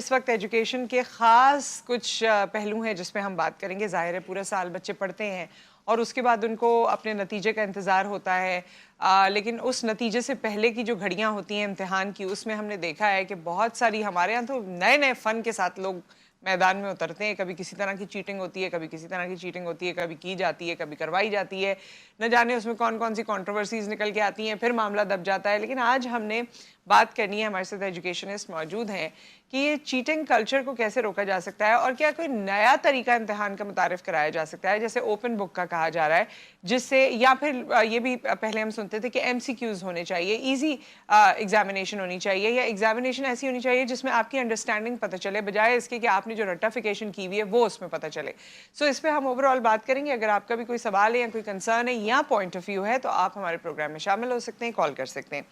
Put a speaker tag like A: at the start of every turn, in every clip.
A: इस वक्त एजुकेशन के ख़ास कुछ पहलू हैं जिस पे हम बात करेंगे। ज़ाहिर है पूरा साल बच्चे पढ़ते हैं और उसके बाद उनको अपने नतीजे का इंतज़ार होता है। लेकिन उस नतीजे से पहले की जो घड़ियां होती हैं इम्तिहान की, उसमें हमने देखा है कि बहुत सारी हमारे यहाँ तो नए नए फ़न के साथ लोग मैदान में उतरते हैं। कभी किसी तरह की चीटिंग होती है, कभी किसी तरह की चीटिंग होती है, कभी की जाती है, कभी करवाई जाती है। न जाने उसमें कौन कौन सी कंट्रोवर्सीज निकल के आती हैं, फिर मामला दब जाता है। लेकिन आज हमने बात करनी है, हमारे साथ एजुकेशनिस्ट मौजूद हैं, कि ये चीटिंग कल्चर को कैसे रोका जा सकता है और क्या कोई नया तरीका इम्तिहान का मुतारिफ कराया जा सकता है, जैसे ओपन बुक का कहा जा रहा है, जिससे या फिर ये भी पहले हम सुनते थे कि MCQs होने चाहिए, ईजी एग्जामिनेशन होनी चाहिए, या एग्जामिनेशन ऐसी होनी चाहिए जिसमें आपकी अंडरस्टैंडिंग पता चले, बजाय इसके कि आपने जो रट्टाफिकेशन की हुई है वो उसमें पता चले। सो इस पर हम ओवरऑल बात करेंगे। अगर आपका भी कोई सवाल है या कोई कंसर्न है या पॉइंट ऑफ व्यू है तो आप हमारे प्रोग्राम में शामिल हो सकते हैं, कॉल कर सकते हैं।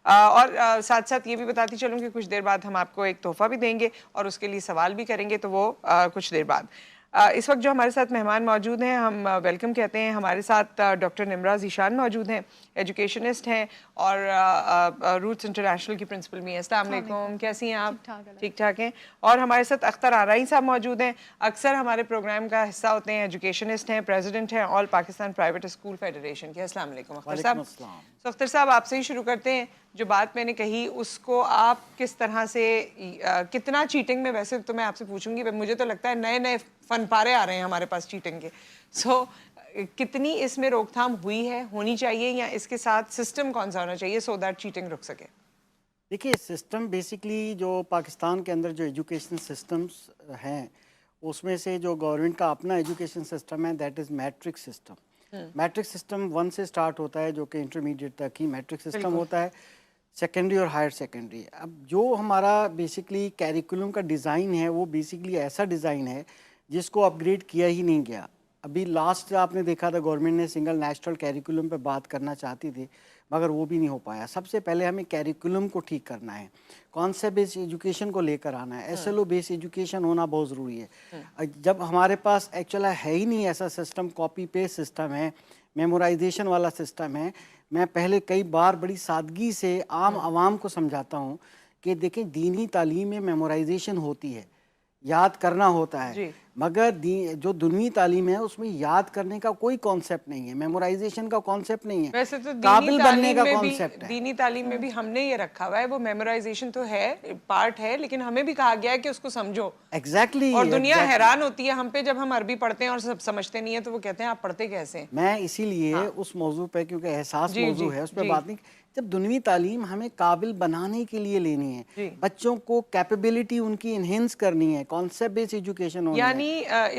A: और साथ साथ ये भी बताती चलूँ कि कुछ देर बाद हम आपको एक तोहफा भी देंगे और उसके लिए सवाल भी करेंगे, तो वो कुछ देर बाद। इस वक्त जो हमारे साथ मेहमान मौजूद हैं, हम वेलकम कहते हैं। हमारे साथ डॉक्टर निमरा ज़ीशान मौजूद हैं, एजुकेशनिस्ट हैं और रूट्स इंटरनेशनल की प्रिंसिपल भी हैं। अस्सलाम वालेकुम, कैसी हैं आप? ठीक ठाक हैं। और हमारे साथ अख्तर आराई साहब मौजूद हैं, अक्सर हमारे प्रोग्राम का हिस्सा होते हैं, एजुकेशनिस्ट हैं, प्रेसिडेंट हैं all Pakistan private school federation के। अस्सलाम वालेकुम अख्तर साहब। तो अख्तर साहब, आपसे ही शुरू करते हैं। जो बात मैंने कही उसको आप किस तरह से कितना चीटिंग में, वैसे तो मैं आपसे पूछूंगी, मुझे तो लगता है नए नए फन पारे आ रहे हैं हमारे पास चीटिंग के। कितनी इसमें रोकथाम हुई है, होनी चाहिए, या इसके साथ सिस्टम कौन सा होना चाहिए सो दैट चीटिंग रुक सके?
B: देखिए, सिस्टम बेसिकली जो पाकिस्तान के अंदर जो एजुकेशन सिस्टम्स हैं, उसमें से जो गवर्नमेंट का अपना एजुकेशन सिस्टम है that is matric system. Matric system 1 से स्टार्ट होता है, जो कि इंटरमीडिएट तक ही मैट्रिक सिस्टम होता है, सेकेंडरी और हायर सेकेंडरी। अब जो हमारा बेसिकली कैरिकुलम का डिज़ाइन है वो बेसिकली ऐसा डिज़ाइन है जिसको अपग्रेड किया ही नहीं गया। अभी लास्ट आपने देखा था, गवर्नमेंट ने सिंगल नेशनल कैरिकुलम पे बात करना चाहती थी, मगर वो भी नहीं हो पाया। सबसे पहले हमें कैरिकुलम को ठीक करना है, कॉन्सेप्ट बेस्ड एजुकेशन को लेकर आना है, SLO बेस्ड एजुकेशन होना बहुत ज़रूरी है। जब हमारे पास एक्चुअली है ही नहीं ऐसा सिस्टम, कॉपी पेस्ट सिस्टम है, मेमोराइजेशन वाला सिस्टम है। मैं पहले कई बार बड़ी सादगी से आम आवाम को समझाता हूँ कि देखें, दीनी तालीम में मेमोराइजेशन होती है, याद करना होता है, मगर जो दुनिया तालीम है उसमें याद करने का कोई कॉन्सेप्ट नहीं है, मेमोराइजेशन का कॉन्सेप्ट नहीं है।
A: वैसे तो
B: काबिल बनने का कॉन्सेप्ट है।
A: दीनी तालीम में भी हमने ये रखा हुआ है, वो मेमोराइजेशन तो है, पार्ट है, लेकिन हमें भी कहा गया है कि उसको समझो।
B: एग्जैक्टली
A: और दुनिया हैरान होती है हम पे जब हम अरबी पढ़ते हैं और सब समझते नहीं है, तो वो कहते हैं आप पढ़ते कैसे हैं?
B: मैं इसीलिए उस मौजू पे, क्योंकि एहसास मौजू है, उस पर बात नहीं। जब दुनिया तालीम हमें काबिल बनाने के लिए लेनी है, बच्चों को कैपेबिलिटी उनकी इनहेंस करनी है, कॉन्सेप्ट बेस्ड एजुकेशन होनी है।
A: यानी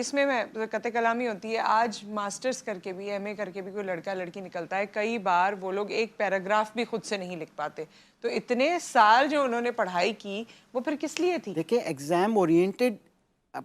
A: इसमें मैं कते कलामी होती है। आज मास्टर्स करके भी, MA करके भी कोई लड़का लड़की निकलता है, कई बार वो लोग एक पैराग्राफ भी खुद से नहीं लिख पाते। तो इतने साल जो उन्होंने पढ़ाई की वो फिर किस लिए थी?
B: देखिए, एग्जाम ओरिएंटेड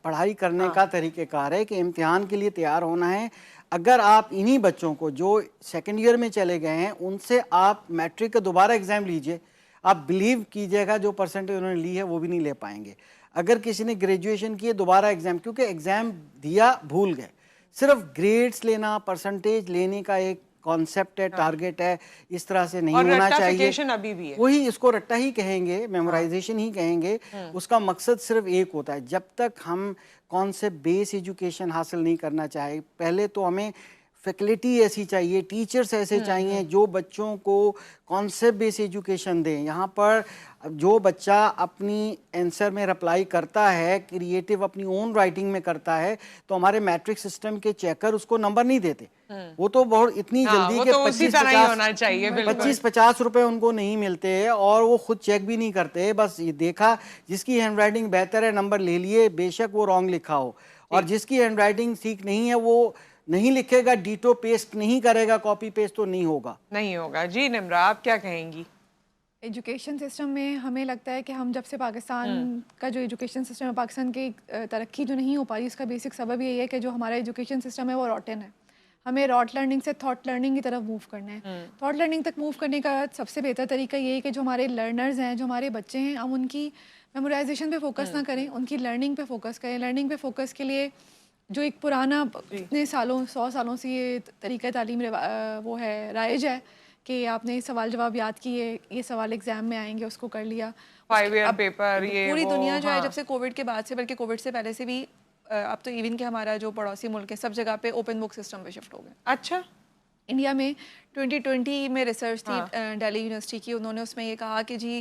B: पढ़ाई करने का तरीक़ेकार है कि इम्तिहान के लिए तैयार होना है। अगर आप इन्हीं बच्चों को जो सेकेंड ईयर में चले गए हैं उनसे आप मैट्रिक का दोबारा एग्ज़ाम लीजिए, आप बिलीव कीजिएगा जो परसेंटेज उन्होंने ली है वो भी नहीं ले पाएंगे। अगर किसी ने ग्रेजुएशन किए, दोबारा एग्ज़ाम, क्योंकि एग्ज़ाम दिया भूल गए, सिर्फ ग्रेड्स लेना, परसेंटेज लेने का एक कॉन्सेप्ट है, टारगेट है, इस तरह से नहीं होना चाहिए।
A: अभी भी है,
B: वही इसको रट्टा ही कहेंगे, मेमोराइजेशन ही कहेंगे। उसका मकसद सिर्फ एक होता है, जब तक हम कॉन्सेप्ट बेस एजुकेशन हासिल नहीं करना चाहे, पहले तो हमें फैकल्टी ऐसी चाहिए, टीचर्स ऐसे चाहिए जो बच्चों को कॉन्सेप्ट बेस एजुकेशन दें। यहाँ पर जो बच्चा अपनी आंसर में रिप्लाई करता है, क्रिएटिव अपनी ओन राइटिंग में करता है, तो हमारे मैट्रिक सिस्टम के चेकर उसको नंबर नहीं देते। वो तो बहुत इतनी जल्दी के 25-50 रुपए उनको नहीं मिलते और वो खुद चेक भी नहीं करते। बस ये देखा जिसकी हैंडराइटिंग बेहतर है नंबर ले लिए, बेशक वो रॉन्ग लिखा हो, और जिसकी हैंडराइटिंग ठीक नहीं है वो नहीं लिखेगा, डीटो पेस्ट नहीं करेगा, कॉपी पेस्ट तो नहीं होगा।
A: जी निम्रा, आप क्या कहेंगी?
C: एजुकेशन सिस्टम में हमें लगता है कि हम जब से पाकिस्तान का जो एजुकेशन सिस्टम है, पाकिस्तान की तरक्की जो नहीं हो पाई, इसका बेसिक सबब यही है कि जो हमारा एजुकेशन सिस्टम है वो रॉटन है। हमें रॉट लर्निंग से थॉट लर्निंग की तरफ मूव करना है। थॉट लर्निंग तक मूव करने का सबसे बेहतर तरीका ये है कि जो हमारे लर्नर्स हैं, जो हमारे बच्चे हैं, हम उनकी मेमोराइजेशन पे फोकस ना करें, उनकी लर्निंग पे फोकस करें। लर्निंग पे फोकस के लिए जो एक पुराना इतने सालों 100 सालों से ये तरीका तालीम वो है, राइज है कि आपने सवाल जवाब याद किए, ये सवाल एग्जाम में आएंगे, उसको कर लिया।
A: 5 ईयर पेपर ये
D: पूरी
A: वो,
D: दुनिया जो है
A: हाँ।
D: जब से कोविड के बाद से, बल्कि कोविड से पहले से भी, अब तो इवन के हमारा जो पड़ोसी मुल्क है सब जगह पे ओपन बुक सिस्टम पे शिफ्ट हो गए।
A: अच्छा।
D: इंडिया में 2020 में रिसर्च थी दिल्ली यूनिवर्सिटी की, उन्होंने उसमें ये कहा कि जी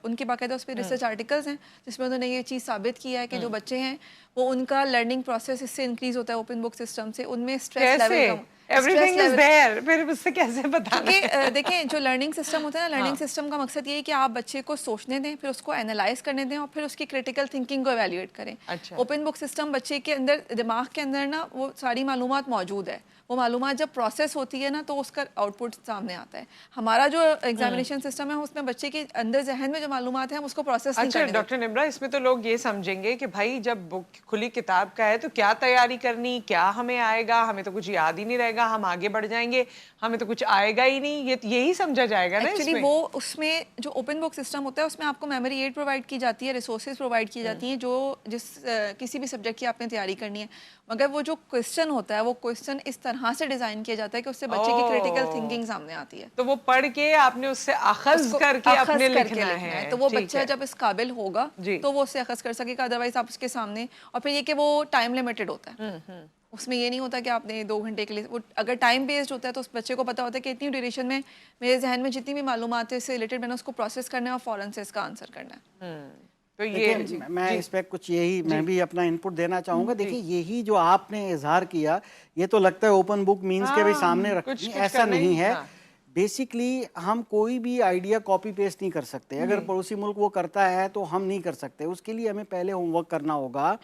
D: उनके बाकायदा उस पर रिसर्च आर्टिकल्स हैं जिसमें उन्होंने ये चीज़ साबित किया है कि जो बच्चे हैं वो उनका लर्निंग प्रोसेस इससे इंक्रीज होता है ओपन बुक सिस्टम से, उनमें स्ट्रेस
A: कैसे?
D: लेवल कम,
A: एवरीथिंग इज देयर, फिर उससे कैसे बताना?
D: क्योंकि देखें जो लर्निंग सिस्टम होता है ना, लर्निंग सिस्टम का मकसद ये है कि आप बच्चे को सोचने दें, फिर उसको एनालाइज करने दें और फिर उसकी क्रिटिकल थिंकिंग को एवेल्यूएट करें।
A: अच्छा।
D: ओपन बुक सिस्टम बच्चे के अंदर, दिमाग के अंदर ना वो सारी मालूमात मौजूद है, वो मालूमात जब प्रोसेस होती है ना तो उसका आउटपुट सामने आता है। हमारा जो एग्जामिनेशन सिस्टम है उसमें बच्चे के अंदर जहन में जो मालूमात है हम उसको प्रोसेस नहीं
A: अच्छा
D: करने देते।
A: डॉक्टर निम्रा, इसमें तो लोग ये समझेंगे कि भाई जब बुक खुली किताब का है तो क्या तैयारी करनी, क्या हमें आएगा, हमें तो कुछ याद ही नहीं रहेगा, हम आगे बढ़ जाएंगे, हमें तो कुछ आएगा ही नहीं, ये यही समझा जाएगा ना
D: एक्चुअली
A: इसमें?
D: वो उसमें जो ओपन बुक सिस्टम होता है उसमें आपको मेमोरी एड प्रोवाइड की जाती है, रिसोर्सेज प्रोवाइड की जाती हैं जो किसी भी सब्जेक्ट की आपने तैयारी करनी है, मगर वो जो क्वेश्चन होता है वो क्वेश्चन इस तरह से डिजाइन किया जाता है कि उससे बच्चे की क्रिटिकल थिंकिंग सामने आती है।
A: तो वो पढ़ के आपने उससे अखज़
D: उसको
A: करके
D: अखज़
A: अपने
D: करके
A: लिखना है।
D: तो वो
A: ठीक
D: बच्चा
A: है।
D: जब इस काबिल होगा
A: जी।
D: तो वो उससे अखज़ कर सकेगा, अदरवाइज आप उसके सामने, और फिर ये कि वो टाइम लिमिटेड होता है, उसमें ये नहीं होता कि आपने 2 घंटे के लिए, वो अगर टाइम बेस्ड होता है तो उस बच्चे को पता होता है कि इतनी ड्यूरेशन में मेरे जहन में जितनी भी मालूमात है इससे रिलेटेड मैंने उसको प्रोसेस करना है और फ़ौरन से इसका आंसर करना है।
A: तो ये
B: देखिए, मैं इस पे कुछ यही मैं भी अपना इनपुट देना चाहूँगा। देखिए, यही जो आपने इजहार किया, ये तो लगता है ओपन बुक मीन्स के भी सामने रखनी,
A: कुछ
B: ऐसा
A: करना ही,
B: नहीं है।
A: हाँ।
B: बेसिकली हम कोई भी आइडिया कॉपी पेस्ट नहीं कर सकते। अगर पड़ोसी मुल्क वो करता है तो हम नहीं कर सकते। उसके लिए हमें पहले होमवर्क करना होगा,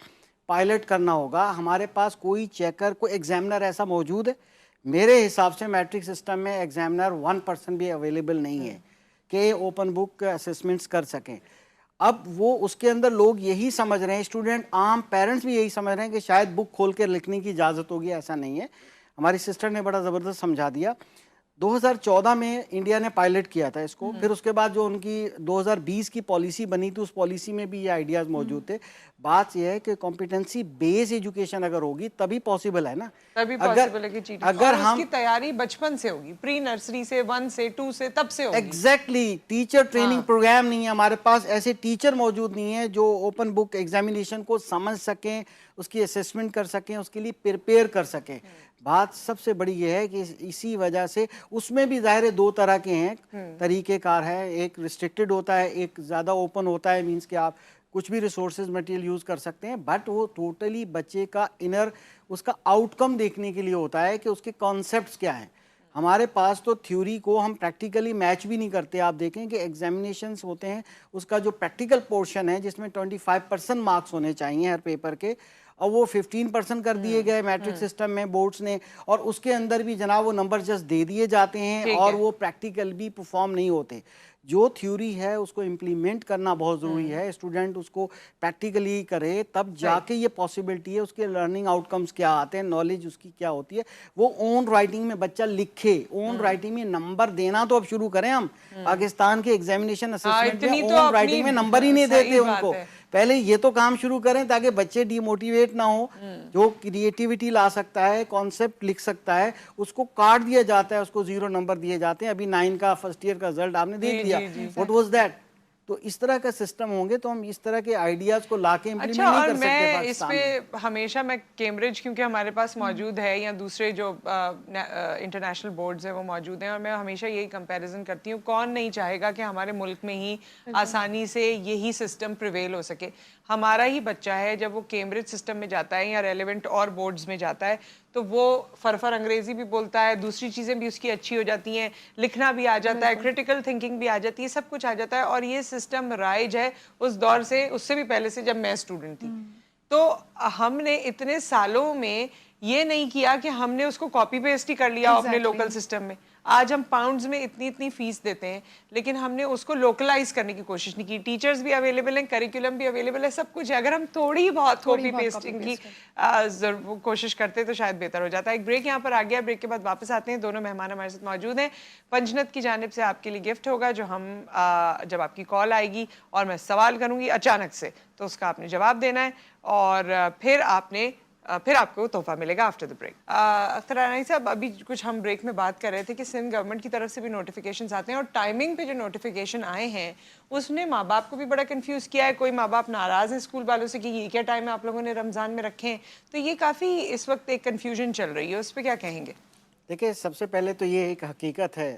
B: पायलट करना होगा। हमारे पास कोई चेकर, कोई एग्जामिनर ऐसा मौजूद है? मेरे हिसाब से मैट्रिक सिस्टम में एग्जामिनर 1% भी अवेलेबल नहीं है कि ओपन बुक असेसमेंट्स कर सकें। अब वो उसके अंदर लोग यही समझ रहे हैं, स्टूडेंट, आम पेरेंट्स भी यही समझ रहे हैं कि शायद बुक खोल के लिखने की इजाज़त होगी। ऐसा नहीं है। हमारी सिस्टर ने बड़ा ज़बरदस्त समझा दिया। 2014 में इंडिया ने पायलट किया था इसको, फिर उसके बाद जो उनकी 2020 की पॉलिसी बनी थी उस पॉलिसी में भी ये आइडियाज़ मौजूद थे। बात यह है कि कॉम्पिटेंसी बेस्ड एजुकेशन अगर होगी तभी पॉसिबल है ना।
A: तभी पॉसिबल है कि चीटिंग,
B: अगर
A: और
B: हम
A: उसकी तैयारी बचपन से होगी, प्री नर्सरी से, 1 से 2 से, तब से होगी।
B: एग्जैक्टली टीचर ट्रेनिंग प्रोग्राम नहीं है हमारे पास, ऐसे टीचर मौजूद नहीं है जो ओपन बुक एग्जामिनेशन को समझ सकें, उसकी असेसमेंट कर सकें, उसके लिए प्रिपेयर कर सकें। बात सबसे बड़ी ये है कि इसी वजह से उसमें भी ज़ाहिर 2 तरह के हैं तरीक़ेकार है। एक रिस्ट्रिक्टेड होता है, एक ज़्यादा ओपन होता है, मींस कि आप कुछ भी रिसोर्सेज मटेरियल यूज़ कर सकते हैं, बट वो टोटली बच्चे का इनर, उसका आउटकम देखने के लिए होता है कि उसके कॉन्सेप्ट्स क्या हैं। हमारे पास तो थ्योरी को हम प्रैक्टिकली मैच भी नहीं करते। आप देखें कि एग्जामिनेशंस होते हैं, उसका जो प्रैक्टिकल पोर्शन है जिसमें 25% मार्क्स होने चाहिए हर पेपर के, और वो 15% कर दिए गए मैट्रिक सिस्टम में बोर्ड्स ने, और उसके अंदर भी जनाब वो नंबर जस्ट दे दिए जाते हैं और वो प्रैक्टिकल भी परफॉर्म नहीं होते। जो थ्योरी है उसको इम्प्लीमेंट करना बहुत ज़रूरी है। स्टूडेंट उसको प्रैक्टिकली करे तब जाके ये पॉसिबिलिटी है, उसके लर्निंग आउटकम्स क्या आते हैं, नॉलेज उसकी क्या होती है, वो ओन राइटिंग में बच्चा लिखे। ओन राइटिंग में नंबर देना तो अब शुरू करें हम। पाकिस्तान के एग्जामिनेशन असेसमेंट में ओन राइटिंग में नंबर ही नहीं देते उनको। पहले ये तो काम शुरू करें ताकि बच्चे डिमोटिवेट ना हो। जो क्रिएटिविटी ला सकता है, कॉन्सेप्ट लिख सकता है, उसको काट दिया जाता है, उसको 0 नंबर दिए जाते हैं। अभी 9 का फर्स्ट ईयर का रिजल्ट आपने देख लिया, व्हाट वाज दैट। तो इस तरह का सिस्टम होंगे तो हम इस तरह के आइडियाज को लाके इम्प्लीमेंट नहीं कर सकते
A: मैं इस
B: पाकिस्तान
A: पे
B: में।
A: हमेशा मैं कैम्ब्रिज क्योंकि हमारे पास मौजूद है, या दूसरे जो इंटरनेशनल बोर्ड्स हैं वो मौजूद हैं, और मैं हमेशा यही कंपैरिजन करती हूँ। कौन नहीं चाहेगा कि हमारे मुल्क में ही आसानी से यही सिस्टम प्रिवेल हो सके। हमारा ही बच्चा है जब वो कैम्ब्रिज सिस्टम में जाता है या रेलेवेंट और बोर्ड्स में जाता है तो वो फरफर अंग्रेजी भी बोलता है, दूसरी चीज़ें भी उसकी अच्छी हो जाती हैं, लिखना भी आ जाता है, क्रिटिकल थिंकिंग भी आ जाती है, सब कुछ आ जाता है। और ये सिस्टम राइज है उस दौर से, उससे भी पहले से, जब मैं स्टूडेंट थी। तो हमने इतने सालों में ये नहीं किया कि हमने उसको कॉपी पेस्ट ही कर लिया अपने लोकल सिस्टम में। आज हम पाउंड्स में इतनी इतनी फीस देते हैं, लेकिन हमने उसको लोकलाइज करने की कोशिश नहीं की। टीचर्स भी अवेलेबल हैं, करिकुलम भी अवेलेबल है, सब कुछ है। अगर हम थोड़ी बहुत कॉपी पेस्टिंग की कोशिश करते तो शायद बेहतर हो जाता है। एक ब्रेक यहाँ पर आ गया, ब्रेक के बाद वापस आते हैं। दोनों मेहमान हमारे साथ मौजूद हैं। पंजनत की जानिब से आपके लिए गिफ्ट होगा, जो हम जब आपकी कॉल आएगी और मैं सवाल करूँगी अचानक से, तो उसका आपने जवाब देना है, और फिर आपने फिर आपको तोहफा मिलेगा आफ्टर द ब्रेक। अख्तर अनाई साहब, अभी कुछ हम ब्रेक में बात कर रहे थे कि सिंध गवर्नमेंट की तरफ से भी नोटिफिकेशंस आते हैं और टाइमिंग पे जो नोटिफिकेशन आए हैं उसने माँ बाप को भी बड़ा कंफ्यूज किया है। कोई माँ बाप नाराज़ हैं स्कूल वालों से कि ये क्या टाइम है आप लोगों ने रमज़ान में रखे हैं, तो ये काफ़ी इस वक्त एक कन्फ्यूजन चल रही है, उस पर क्या कहेंगे?
B: देखिए, सबसे पहले तो ये एक हकीकत है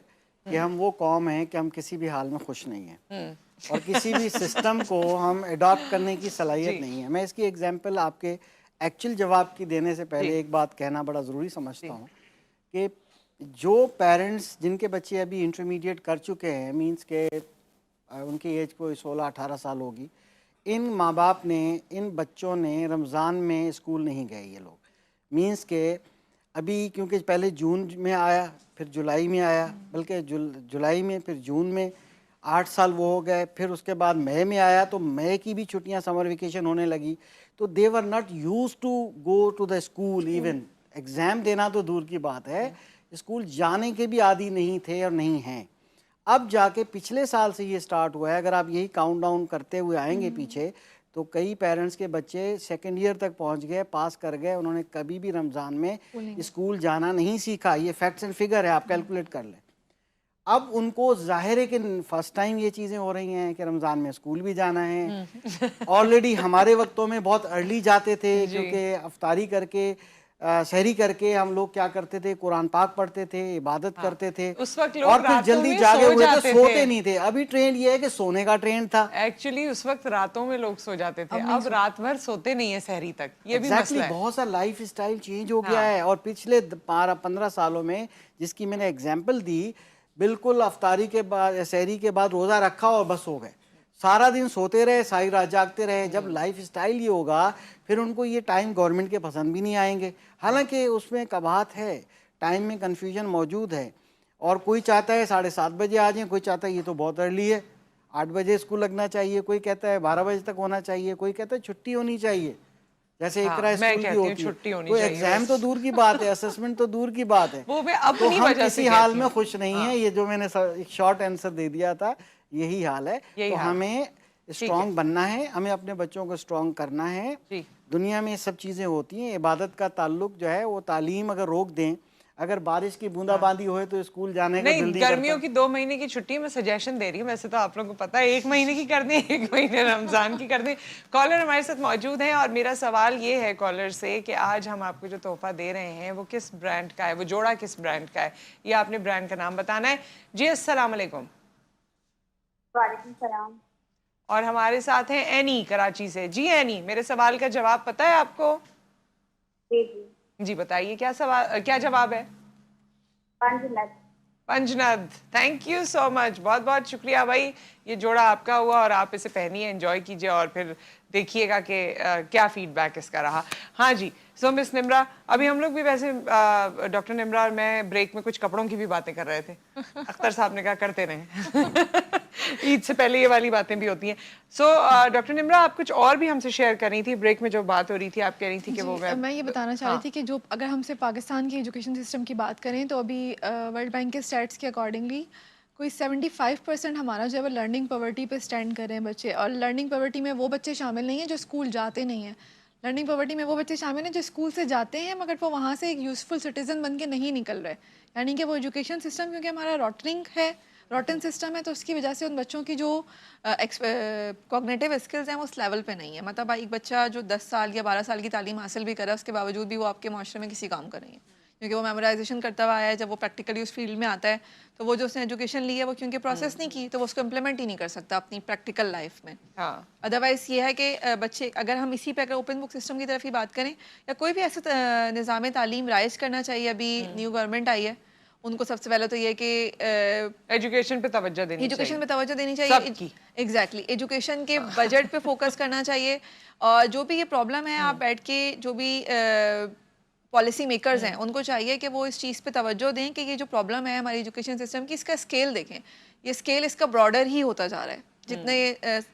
B: कि हम वो कौम हैं कि हम किसी भी हाल में खुश नहीं हैं और किसी भी सिस्टम को हम अडॉप्ट करने की सलाहियत नहीं है। मैं इसकी एग्जांपल आपके एक्चुअल जवाब की देने से पहले एक बात कहना बड़ा ज़रूरी समझता हूँ कि जो पेरेंट्स जिनके बच्चे अभी इंटरमीडिएट कर चुके हैं, मींस के उनकी एज कोई 16-18 साल होगी, इन माँ बाप ने, इन बच्चों ने रमज़ान में स्कूल नहीं गए ये लोग। मींस के अभी क्योंकि पहले जून में आया, फिर जुलाई में आया, बल्कि जुलाई में, फिर जून में, 8 साल वो हो गए, फिर उसके बाद मई में आया, तो मई की भी छुट्टियां समर वेकेशन होने लगी, तो they were not used to go to the school. Even exam देना तो दूर की बात है, स्कूल जाने के भी आदी नहीं थे और नहीं हैं। अब जाके पिछले साल से ये स्टार्ट हुआ है। अगर आप यही काउंट डाउन करते हुए आएंगे पीछे, तो कई पेरेंट्स के बच्चे सेकेंड ईयर तक पहुंच गए, पास कर गए, उन्होंने कभी भी रमज़ान में स्कूल जाना नहीं सीखा। ये फैक्ट्स एंड फिगर है, आप कैलकुलेट कर लें। अब उनको जाहिर है कि फर्स्ट टाइम ये चीज़ें हो रही हैं कि रमज़ान में स्कूल भी जाना है। ऑलरेडी हमारे वक्तों में बहुत अर्ली जाते थे, क्योंकि अफ्तारी करके सहरी करके हम लोग क्या करते थे, कुरान पाक पढ़ते थे, इबादत करते थे,
A: उस वक्त लोग
B: और फिर
A: रातों
B: जल्दी
A: में
B: जागे
A: सो
B: हुए थे,
A: जाते
B: सोते
A: थे।
B: नहीं थे। अभी ट्रेंड ये है कि सोने का ट्रेंड था।
A: एक्चुअली उस वक्त रातों में लोग सो जाते थे, अब रात भर सोते नहीं है सहरी तक, ये भी
B: Exactly,
A: मसला है।
B: बहुत सा लाइफ स्टाइल चेंज हो गया है। और पिछले 12-15 सालों में, जिसकी मैंने एग्जांपल दी, बिल्कुल अफ्तारी के बाद, सहरी के बाद रोज़ा रखा और बस हो गए, सारा दिन सोते रहे, सारी रात जागते रहे। जब लाइफ स्टाइल ये होगा, फिर उनको ये टाइम गवर्नमेंट के पसंद भी नहीं आएंगे। हालांकि उसमें कबाहत है, टाइम में कन्फ्यूजन मौजूद है, और कोई चाहता है 7:30 बजे आ जाएं, कोई चाहता है ये तो बहुत अर्ली है, 8 बजे स्कूल लगना चाहिए, कोई कहता है 12 बजे तक होना चाहिए, कोई कहता है छुट्टी होनी चाहिए, जैसे
A: हाँ,
B: इकरा
A: मैं
B: स्कूल की
A: कहती हूँ
B: होती
A: छुट्टी
B: है।
A: होनी
B: कोई
A: चाहिए
B: एग्जाम
A: बस।
B: तो दूर की बात है, असेसमेंट तो दूर की बात है।
A: वो मैं
B: तो
A: अपनी
B: हम
A: वजह से
B: किसी हाल
A: कहती
B: में
A: हूँ।
B: खुश नहीं है। ये जो मैंने एक शॉर्ट आंसर दे दिया था, यही हाल है।
A: यही
B: तो
A: हाल।
B: हमें स्ट्रॉन्ग बनना है, हमें अपने बच्चों को स्ट्रॉन्ग करना है।
A: जी।
B: दुनिया में सब चीज़ें होती हैं, इबादत का ताल्लुक जो है वो तालीम अगर रोक दें, अगर बारिश की बूंदाबांदी होए तो स्कूल जाने का
A: नहीं,
B: दिल नहीं
A: गर्मियों
B: करता।
A: की 2 महीने की छुट्टी मैं सजेशन दे रही हूँ, वैसे तो आप लोगों को पता है 1 महीने की कर दें, 1 महीने रमजान की कर दें। कॉलर हमारे साथ मौजूद हैं और मेरा सवाल ये है कॉलर से कि आज हम आपको जो तोहफा दे रहे हैं वो किस ब्रांड का है, वो जोड़ा किस ब्रांड का है, ये आपने ब्रांड का नाम बताना है। जी अस्सलाम वालेकुम।
E: वालेकुम सलाम।
A: और हमारे साथ हैं एनी कराची से। जी एनी, मेरे सवाल का जवाब पता है आपको?
E: जी जी।
A: जी बताइए, क्या सवाल, क्या जवाब है?
E: Panjnad.
A: Panjnad, thank you so much, बहुत बहुत शुक्रिया भाई। ये जोड़ा आपका हुआ और आप इसे पहनिए, एंजॉय कीजिए और फिर देखिएगा कि क्या फीडबैक इसका रहा। हाँ जी, सो मिस निम्रा, अभी हम लोग भी वैसे डॉक्टर निम्रा और मैं ब्रेक में कुछ कपड़ों की भी बातें कर रहे थे। अख्तर साहब ने कहा करते रहें। ईद से पहले ये वाली बातें भी होती हैं। सो डॉक्टर निम्रा, आप कुछ और भी हमसे शेयर कर रही थी ब्रेक में, जो बात हो रही थी, आप कह रही थी कि वो
C: मैं ये बताना चाह रही थी कि जो अगर हमसे पाकिस्तान के एजुकेशन सिस्टम की बात करें तो अभी वर्ल्ड बैंक के स्टैट्स के अकॉर्डिंगली कोई 75% हमारा जो है वो लर्निंग पॉवर्टी पे स्टैंड कर रहे हैं बच्चे। और लर्निंग पॉवर्टी में वो बच्चे शामिल नहीं हैं जो स्कूल जाते नहीं हैं। लर्निंग पॉवर्टी में वो बच्चे शामिल हैं जो स्कूल से जाते हैं मगर वो वहाँ से एक यूज़फुल सिटीज़न बन के नहीं निकल रहे। यानी कि वो एजुकेशन सिस्टम, क्योंकि हमारा रॉटन सिस्टम है, तो उसकी वजह से उन बच्चों की जो कॉग्निटिव स्किल्स हैं वो उस लेवल पे नहीं है। मतलब एक बच्चा जो 10 साल या 12 साल की तालीम हासिल भी करे, उसके बावजूद भी वो आपके माशरे में किसी काम का नहीं है, क्योंकि वो मेमोराइजेशन करता हुआ आया है। जब वो प्रैक्टिकली उस फील्ड में आता है तो वो जो उसने एजुकेशन ली है वो क्योंकि प्रोसेस नहीं की, तो वो उसको इम्प्लीमेंट ही नहीं कर सकता अपनी प्रैक्टिकल लाइफ में।
A: हाँ।
C: अदरवाइज ये है कि बच्चे, अगर हम इसी पे अगर ओपन बुक सिस्टम की तरफ ही बात करें या कोई भी ऐसा निज़ाम तालीम राइज करना चाहिए, अभी न्यू गवर्नमेंट आई है, उनको सबसे पहले तो ये कि
A: एजुकेशन पे तवज्जो देनी चाहिए,
C: एजुकेशन पे तवज्जो देनी
A: सबकी।
C: चाहिए। एग्जैक्टली, एजुकेशन के बजट पे फोकस करना चाहिए। और जो भी ये प्रॉब्लम है, आप बैठ के जो भी पॉलिसी मेकर्स हैं उनको चाहिए कि वो इस चीज़ पे तवज्जो दें कि ये जो प्रॉब्लम है हमारी एजुकेशन सिस्टम की, इसका स्केल देखें। ये स्केल इसका ब्रॉडर ही होता जा रहा है जितने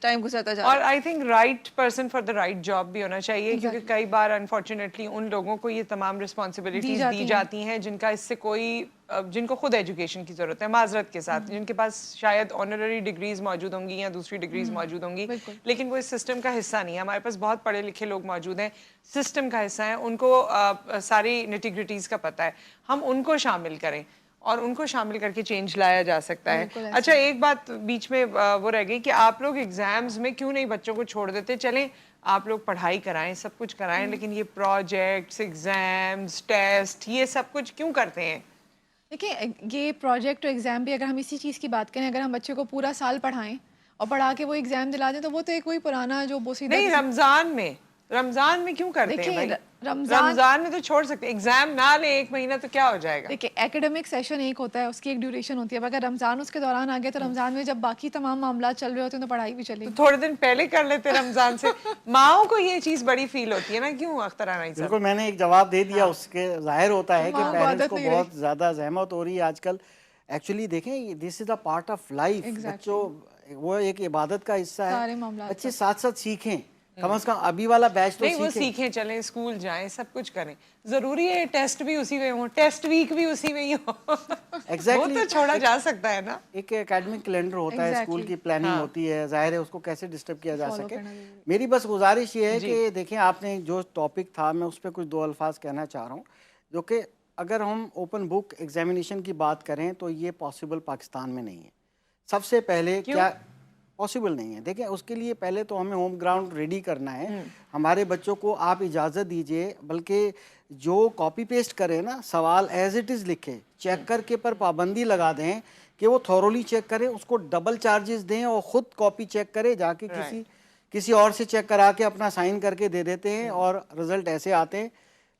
C: टाइम गुजरता जा रहा है।
A: और I think right person for the right job भी होना चाहिए, क्योंकि कई बार अनफॉर्चुनेटली उन लोगों को ये तमाम रिस्पॉन्सिबिलिटीज दी जाती हैं जिनका इससे कोई जिनको खुद एजुकेशन की ज़रूरत है, माजरत के साथ, जिनके पास शायद ऑनररी डिग्रीज मौजूद होंगी या दूसरी डिग्रीज मौजूद होंगी, लेकिन वो इस सिस्टम का हिस्सा नहीं है। हमारे पास बहुत पढ़े लिखे लोग मौजूद हैं, सिस्टम का हिस्सा है, उनको सारी निटिग्रिटीज़ का पता है। हम उनको शामिल करें और उनको शामिल करके चेंज लाया जा सकता है। अच्छा, एक बात बीच में वो रह गई कि आप लोग एग्जाम्स में क्यों नहीं बच्चों को छोड़ देते, चलें आप लोग पढ़ाई कराएं, सब कुछ कराएं, लेकिन ये प्रोजेक्ट्स, एग्जाम्स, टेस्ट, ये सब कुछ क्यों करते हैं?
C: देखिए, ये प्रोजेक्ट और एग्ज़ाम भी, अगर हम इसी चीज़ की बात करें, अगर हम बच्चे को पूरा साल पढ़ाएं और पढ़ा के वो एग्ज़ाम दिला दें, तो वो तो एक वही पुराना जो बोसीदा
A: नहीं, रमजान में क्यों करते हैं
C: देखिए,
A: भाई?
C: रमजान
A: रमजान में तो छोड़ सकते हैं, एग्जाम ना ले एक महीना तो क्या हो जाएगा?
C: देखिए, एकेडमिक सेशन एक होता है, उसकी एक ड्यूरेशन होती है। अगर रमज़ान उसके दौरान आ गया तो रमज़ान में जब बाकी तमाम मामला चल रहे होते हैं तो पढ़ाई भी चलेगी।
A: तो थोड़े दिन पहले कर लेते रमजान से। माओ को ये चीज बड़ी फील होती है ना, क्यों अख्तर आनाई साहब?
B: बिल्कुल, मैंने एक जवाब दे दिया। उसके जाहिर होता है कि
C: माँ को
B: पेरेंट्स
C: आदत
B: को
C: नहीं
B: बहुत ज़्यादा ज़हमत हो रही है आजकल। एक्चुअली देखें, this is a part of life. बच्चों, वो एक इबादत का हिस्सा है।
C: सारे मामला
B: बच्चे साथ साथ सीखें, कम से कम अभी वाला बैच तो
A: नहीं, वो
B: सीखें।
A: सीखें, चलें, स्कूल जाएं, सब कुछ करें। जरूरी है टेस्ट भी उसी में हो, टेस्ट वीक भी उसी में ही हो।
B: Exactly.
A: वो तो छोड़ा जा सकता है ना।
B: एक एकेडमिक कैलेंडर होता है, स्कूल की प्लानिंग होती है, जाहिर है उसको कैसे डिस्टर्ब किया जा सके। मेरी बस गुजारिश ये है कि देखें, आपने जो टॉपिक था, मैं उस पर कुछ दो अल्फाज कहना चाह रहा हूँ, जो कि अगर हम ओपन बुक एग्जामिनेशन की बात करें तो ये पॉसिबल पाकिस्तान में नहीं है। सबसे पहले क्या पॉसिबल नहीं है? देखिए, उसके लिए पहले तो हमें होम ग्राउंड रेडी करना है। हमारे बच्चों को आप इजाज़त दीजिए, बल्कि जो कॉपी पेस्ट करें ना, सवाल एज इट इज़ लिखे, चेक करके पर पाबंदी लगा दें कि वो थॉरोली चेक करें, उसको डबल चार्जेस दें और ख़ुद कॉपी चेक करें, जाके किसी और से चेक करा के अपना साइन करके दे देते हैं और रिजल्ट ऐसे आते हैं,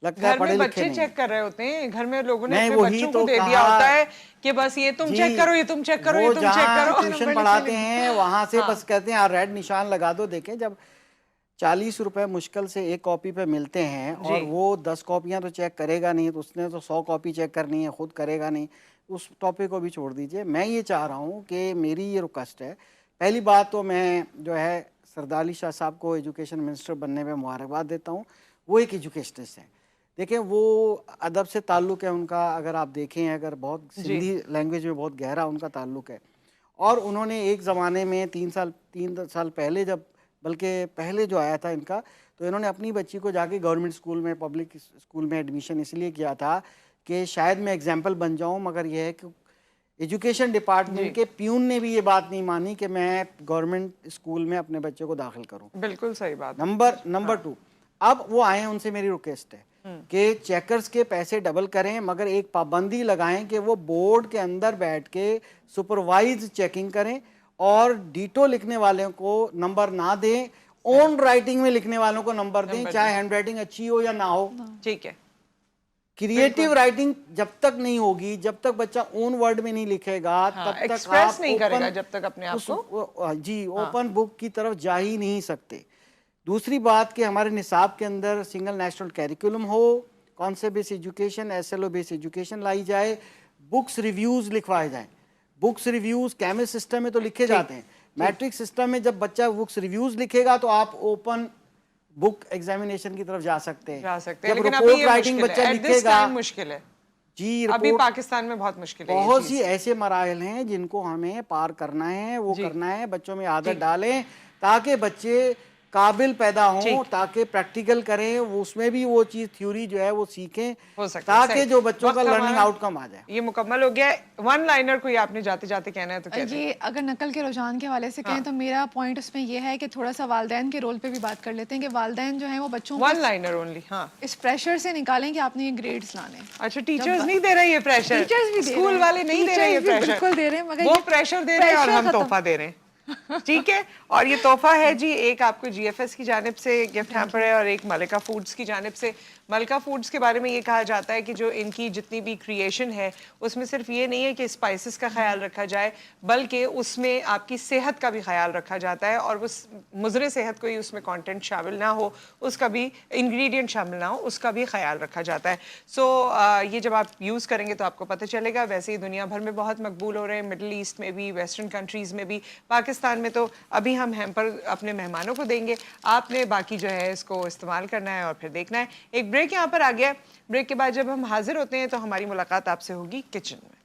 B: लगता है पढ़े लिखे
A: बच्चे
B: नहीं।
A: चेक कर रहे होते हैं, घर में लोगों ने
B: नहीं,
A: अपने
B: वही
A: बच्चों
B: तो
A: को दे दिया होता है कि बस ये तुम चेक करो, ये तुम चेक करो, ये तुम चेक करो।
B: ट्यूशन पढ़ाते हैं वहां से बस कहते हैं रेड निशान लगा दो। देखें, जब 40 रुपए मुश्किल से एक कॉपी पे मिलते हैं और वो 10 कॉपियां तो चेक करेगा नहीं, तो उसने तो 100 कॉपी चेक करनी है, खुद करेगा नहीं, उस टॉपिक को भी छोड़ दीजिए। मैं ये चाह रहा हूँ कि मेरी ये रिक्वेस्ट है, पहली बात तो मैं जो है सरदार अली शाह साहब को एजुकेशन मिनिस्टर बनने में मुबारकबाद देता हूँ। वो एक एजुकेशनिस्ट हैं। देखें, वो अदब से ताल्लुक़ है उनका, अगर आप देखें, अगर बहुत सिंधी लैंग्वेज में बहुत गहरा उनका ताल्लुक़ है। और उन्होंने एक ज़माने में 3 साल पहले, जब बल्कि पहले जो आया था इनका, तो इन्होंने अपनी बच्ची को जाके गवर्नमेंट स्कूल में, पब्लिक स्कूल में एडमिशन इसलिए किया था कि शायद मैं एग्जाम्पल बन जाऊँ, मगर यह है कि एजुकेशन डिपार्टमेंट के प्यून ने भी ये बात नहीं मानी कि मैं गवर्नमेंट स्कूल में अपने बच्चे को दाखिल करूँ।
A: बिल्कुल सही बात।
B: नंबर 2, अब वो आए हैं, उनसे मेरी रिक्वेस्ट है कि चेकर्स के पैसे डबल करें, मगर एक पाबंदी लगाएं कि वो बोर्ड के अंदर बैठ के सुपरवाइज चेकिंग करें और डीटो लिखने वालों को नंबर ना दें, ओन राइटिंग में लिखने वालों को नंबर दें, चाहे हैंडराइटिंग अच्छी हो या ना हो।
A: ठीक है।
B: क्रिएटिव राइटिंग जब तक नहीं होगी, जब तक बच्चा ओन वर्ड में नहीं लिखेगा, तब तक
A: एक्सप्रेस
B: आप
A: नहीं करेगा, जब तक अपने आप को
B: जी ओपन बुक की तरफ जा ही नहीं सकते। दूसरी बात कि हमारे निसाब के अंदर सिंगल नेशनल कैरिकुलम हो, concept based education, SLO based education लाई जाए, बुक्स रिव्यूज़ लिखवाए जाएं। बुक्स रिव्यूज़ कैमिस्ट सिस्टम में तो लिखे जाते हैं, मैट्रिक सिस्टम में जब बच्चा बुक्स रिव्यूज़ लिखेगा तो आप ओपन बुक एग्जामिनेशन की तरफ जा सकते हैं।
A: जब
B: लेकिन
A: रिपोर्ट
B: राइटिंग बच्चा लिखेगा,
A: मुश्किल है
B: जी,
A: अभी पाकिस्तान में बहुत मुश्किल है।
B: बहुत सी ऐसे मराइल हैं जिनको हमें पार करना है, वो करना है। बच्चों में आदत डालें ताकि बच्चे काबिल पैदा हों, ताकि प्रैक्टिकल करें, उसमें भी वो चीज थ्योरी जो है वो सीखें, ताकि जो बच्चों का लर्निंग आउटकम आ जाए।
A: ये मुकम्मल हो गया। वन लाइनर कोई आपने जाते जाते कहना है तो कहते
C: ये अगर नकल के रुझान के हवाले से कहें तो मेरा पॉइंट उसमें ये है कि थोड़ा सा वालिदैन के रोल पे भी बात कर लेते हैं कि वालिदैन जो है वो बच्चों को
A: वन लाइनर ओनली, हाँ,
C: इस प्रेशर से निकालें कि आपने ये ग्रेड्स लाने।
A: अच्छा, टीचर्स नहीं दे रहे ये प्रेशर,
C: टीचर्स भी
A: स्कूल वाले नहीं दे रहे ये प्रेशर,
C: बिल्कुल दे रहे हैं, मगर
A: वो प्रेशर दे रहे हैं और हम तोहफा दे रहे हैं। ठीक है, और ये तोहफा है जी, एक आपको GFS की जानिब से गिफ्ट हैम्पर है और एक मलिका फूड्स की जानिब से। मलिका फूड्स के बारे में ये कहा जाता है कि जो इनकी जितनी भी क्रिएशन है उसमें सिर्फ ये नहीं है कि स्पाइसेस का ख्याल रखा जाए, बल्कि उसमें आपकी सेहत का भी ख्याल रखा जाता है, और वो मुज़रे सेहत कोई उसमें कंटेंट शामिल ना हो, उसका भी इंग्रेडिएंट शामिल ना हो, उसका भी ख्याल रखा जाता है। सो ये जब आप यूज़ करेंगे तो आपको पता चलेगा। वैसे ही दुनिया भर में बहुत मकबूल हो रहे हैं, मिडल ईस्ट में भी, वेस्टर्न कंट्रीज़ में भी, पाकिस्तान पाकिस्तान में तो अभी हम हैम्पर अपने मेहमानों को देंगे, आपने बाकी जो है इसको इस्तेमाल करना है और फिर देखना है। एक ब्रेक यहाँ पर आ गया। ब्रेक के बाद जब हम हाजिर होते हैं तो हमारी मुलाकात आपसे होगी किचन में।